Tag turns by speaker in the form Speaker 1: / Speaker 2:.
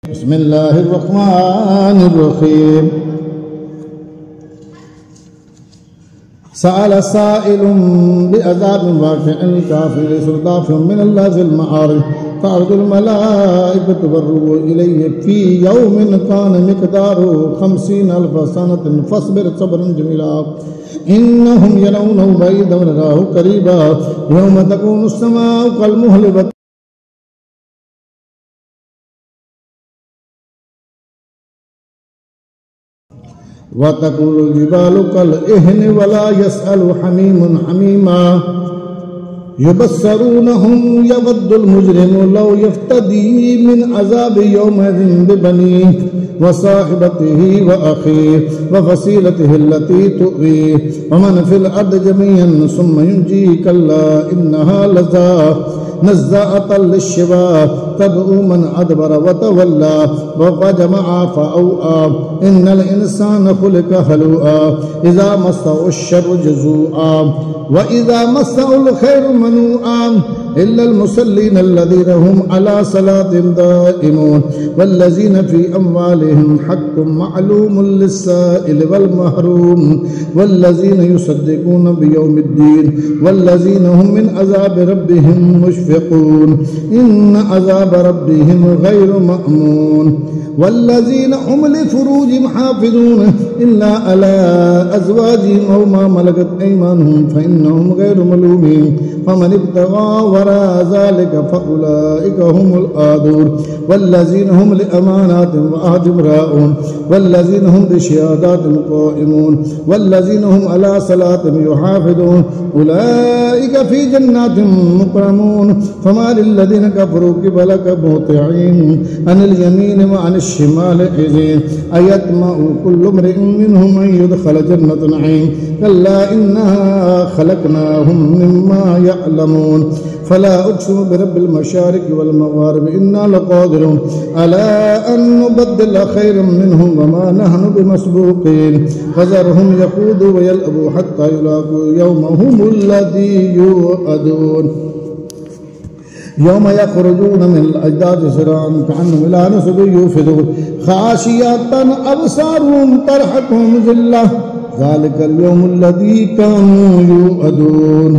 Speaker 1: बिस्मिल्लाहिर्रहमानिर्रहीम। सअल साइलुन बिअज़ाबिन वाक़िअन काफ़िरुन दाफ़िउन मिनल्लाहिल मआरिज तअरुजुल मलाइकतु वर्रूहु इलैहि फ़ी यौमिन कान मिक़दारुहु 50,000 सनतिन फ़स्बिर सब्रन जमीला इन्नहुम यरौनहु बईदन व नराहु क़रीबा यौम तकूनु अस्समाउ कल्मुहलि व तकुलुल जिबालु कल इहनि वला यसअलु हमीमुन हमीमा युबस्सरूनहुम यवद्दुल मुजरिमु लौ यफ्तदी मिन अज़ाबि यौमिज़िन बिबनीहि व साहिबतिही व अखीहि व फसीलतिही अल्लती तुवीह व मन फिल अर्दि जमीअन सुम्मा युनजीहि कल्ला इन्नहा लज़ा नज़्ज़ाअतल लिश्शिवा तदउ मन अदबर व तवल्ला व जमअ फअौआ इन्नल इंसान खुलिक़ हलूआ इज़ा मस्सहु अश्शर्रु जज़ूआ व इज़ा मस्सहुल खैरु मनूआ इल्लल मुसल्लीन अल्लज़ीना हुम अला सलातिहिम दाइमून वल्लज़ीना फ़ी अम्वालिहिम हक़्क़ुम मअलूमुन लिस्साइल वल महरूम वल्लज़ीना युसद्दिक़ून बियौमिद्दीन वल्लज़ीना हुम मिन अज़ाबि रब्बिहिम मुश्फ़िक़ून इन्न अज़ाब रब्बिहिम गैरु मअमून वल्लज़ीना हुम लिफ़ुरूजिहिम हाफ़िज़ून इल्ला अला अज़वाजिहिम औ मा मलकत ऐमानुहुम फ़इन्नहुम गैरु मलूमीन फमन इब्तग़ा वराअ ज़ालिका फ़उलाइका हुमुल आदून वल्लज़ीना हुम लिअमानातिहिम व अहदिहिम राऊन वल्लज़ीना हुम बिशहादातिहिम क़ाइमून वल्लज़ीना हुम अला सलातिहिम युहाफ़िज़ून उलाइका फ़ी जन्नातिन मुकरमून फमा लिल्लज़ीना कफ़रू क़िबलक मुहतिईन अनिल यमीन व अनिश शिमाल इज़ीन अयतमउ कुल्लु इम्रिइन मिनहुम अन युदख़ला जन्नत नईम कल्ला इन्नहा ख़लक़नाहुम मिम्मा यअलमून फला उक़सिमु बिरब्बिल मशारिक़ि वल मग़ारिबि इन्ना लक़ादिरून अला अन नुबद्दिल खैरम मिनहुम व मा नहनु बिमस्बूक़ीन फ़ज़रहुम यख़ूदू व यलअबू हत्ता युलाक़ू यौमहुमुल्लज़ी युअदून यौम यख़रुजून मिनल अजदाथि सिराअन कअन्नहुम इला नसबिन यूफ़िदून ख़ाशिअतन अबसारुहुम तरहक़ुहुम ज़िल्लह ज़ालिकल यौमुल्लज़ी कानू युअदून।